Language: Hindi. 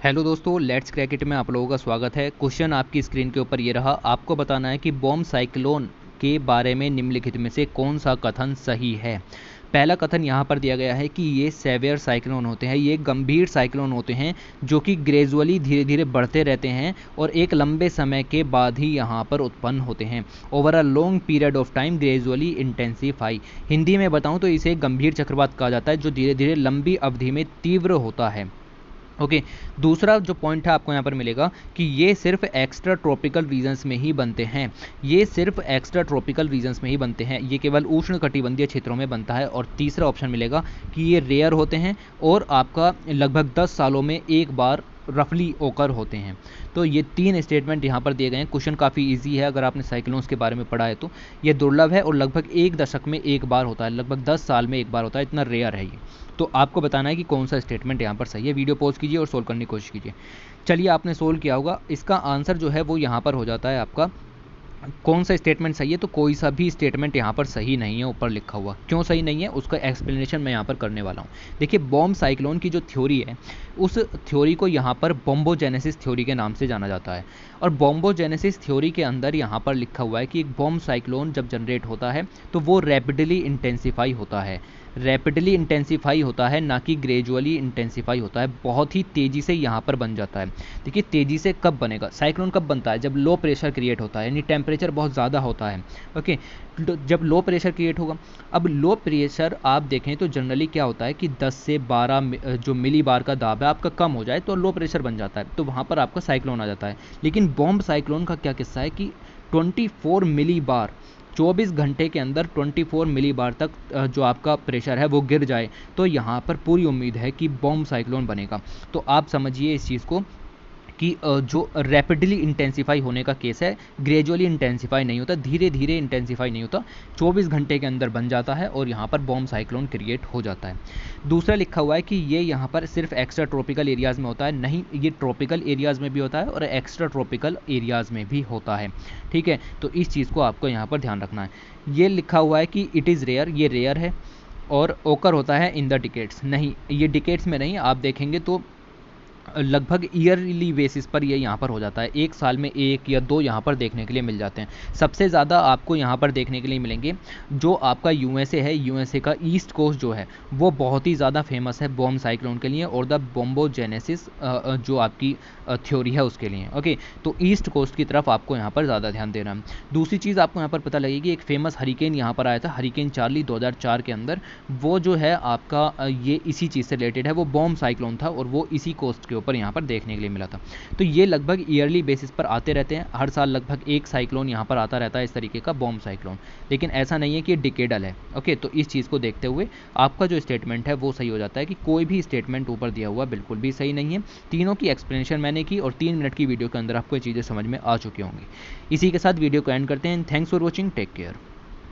हेलो दोस्तों, लेट्स क्रैक इट में आप लोगों का स्वागत है। क्वेश्चन आपकी स्क्रीन के ऊपर ये रहा। आपको बताना है कि बॉम्ब साइक्लोन के बारे में निम्नलिखित में से कौन सा कथन सही है। पहला कथन यहाँ पर दिया गया है कि ये सेवियर साइक्लोन होते हैं, ये गंभीर साइक्लोन होते हैं जो कि ग्रेजुअली धीरे धीरे बढ़ते रहते हैं और एक लंबे समय के बाद ही यहाँ पर उत्पन्न होते हैं। Over a long period of time gradually intensify. Hindi में बताऊँ तो इसे गंभीर चक्रवात कहा जाता है जो धीरे धीरे लंबी अवधि में तीव्र होता है। ओके। दूसरा जो पॉइंट है आपको यहाँ पर मिलेगा कि ये सिर्फ एक्स्ट्रा ट्रॉपिकल रीजन्स में ही बनते हैं, ये सिर्फ एक्स्ट्रा ट्रॉपिकल रीजन्स में ही बनते हैं, ये केवल उष्ण कटिबंधीय क्षेत्रों में बनता है। और तीसरा ऑप्शन मिलेगा कि ये रेयर होते हैं और आपका लगभग 10 सालों में एक बार रफली ओकर होते हैं। तो ये तीन स्टेटमेंट यहाँ पर दिए गए हैं। क्वेश्चन काफ़ी इजी है, अगर आपने साइक्लोन्स के बारे में पढ़ा है तो। ये दुर्लभ है और लगभग एक दशक में एक बार होता है, लगभग 10 साल में एक बार होता है, इतना रेयर है ये। तो आपको बताना है कि कौन सा स्टेटमेंट यहाँ पर सही है। वीडियो पॉज कीजिए और सोल्व करने की कोशिश कीजिए। चलिए, आपने सोल्व किया होगा, इसका आंसर जो है वो यहाँ पर हो जाता है आपका कौन सा स्टेटमेंट सही है। तो कोई सा भी स्टेटमेंट यहाँ पर सही नहीं है ऊपर लिखा हुआ। क्यों सही नहीं है उसका एक्सप्लेनेशन मैं यहाँ पर करने वाला हूँ। देखिए, बॉम्ब साइक्लोन की जो थ्योरी है उस थ्योरी को यहाँ पर बॉम्बोजेनेसिस थ्योरी के नाम से जाना जाता है। और बॉम्बोजेनेसिस थ्योरी के अंदर यहाँ पर लिखा हुआ है कि एक बॉम्ब साइक्लोन जब जनरेट होता है तो वो रैपिडली इंटेंसिफाई होता है। रैपिडली इंटेंसिफाई होता है, ना कि ग्रेजुअली इंटेंसिफाई होता है। बहुत ही तेज़ी से यहाँ पर बन जाता है। देखिए, तेज़ी से कब बनेगा साइक्लोन, कब बनता है जब लो प्रेशर क्रिएट होता है, यानी टेम्परेचर बहुत ज़्यादा होता है। ओके। जब लो प्रेशर क्रिएट होगा, अब लो प्रेशर आप देखें तो जनरली क्या होता है कि 10 से 12 जो मिली बार का दाब है आपका कम हो जाए तो लो प्रेशर बन जाता है, तो वहाँ पर आपका साइक्लोन आ जाता है। लेकिन बॉम्ब साइक्लोन का क्या किस्सा है कि 24 मिली बार, 24 घंटे के अंदर 24 मिली बार तक जो आपका प्रेशर है वो गिर जाए तो यहाँ पर पूरी उम्मीद है कि बॉम्ब साइक्लोन बनेगा। तो आप समझिए इस चीज़ को कि जो रैपिडली इंटेंसिफाई होने का केस है, ग्रेजुअली इंटेंसिफाई नहीं होता, धीरे धीरे इंटेंसिफाई नहीं होता, 24 घंटे के अंदर बन जाता है और यहाँ पर बॉम्ब साइक्लोन क्रिएट हो जाता है। दूसरा लिखा हुआ है कि ये यहाँ पर सिर्फ एक्स्ट्रा ट्रॉपिकल एरियाज़ में होता है। नहीं, ये ट्रॉपिकल एरियाज़ में भी होता है और एक्स्ट्रा ट्रॉपिकल एरियाज़ में भी होता है। ठीक है, तो इस चीज़ को आपको यहाँ पर ध्यान रखना है। ये लिखा हुआ है कि इट इज़ रेयर, ये रेयर है और ओकर होता है इन द डिकेट्स। नहीं, ये डिकेट्स में नहीं, आप देखेंगे तो लगभग ईयरली बेसिस पर ये यहाँ पर हो जाता है। एक साल में एक या दो यहाँ पर देखने के लिए मिल जाते हैं। सबसे ज़्यादा आपको यहाँ पर देखने के लिए मिलेंगे जो आपका यूएसए है, यूएसए का ईस्ट कोस्ट जो है वो बहुत ही ज़्यादा फेमस है बॉम्ब साइक्लोन के लिए और द बॉम्बोजेनेसिस जो आपकी थ्योरी है उसके लिए। ओके, तो ईस्ट कोस्ट की तरफ आपको यहाँ पर ज़्यादा ध्यान देना है। दूसरी चीज़ आपको यहाँ पर पता लगेगी, एक फेमस हरिकेन यहाँ पर आया था, हरिकेन चार्ली 2004 के अंदर। वो जो है आपका ये इसी चीज़ से रिलेटेड है, वो बॉम्ब साइक्लोन था और वो इसी कोस्ट के ऊपर यहाँ पर देखने के लिए मिला था। तो ये लगभग ईयरली बेसिस पर आते रहते हैं, हर साल लगभग एक साइक्लोन यहाँ पर आता रहता है इस तरीके का बॉम्ब साइक्लोन। लेकिन ऐसा नहीं है कि ये डिकेडल है। ओके, तो इस चीज़ को देखते हुए आपका जो स्टेटमेंट है वो सही हो जाता है कि कोई भी स्टेटमेंट ऊपर दिया हुआ बिल्कुल भी सही नहीं है। तीनों की एक्सप्लेनेशन मैंने की और 3 मिनट की वीडियो के अंदर आपको ये चीज़ें समझ में आ चुकी होंगी। इसी के साथ वीडियो को एंड करते हैं। Thanks for watching, take care.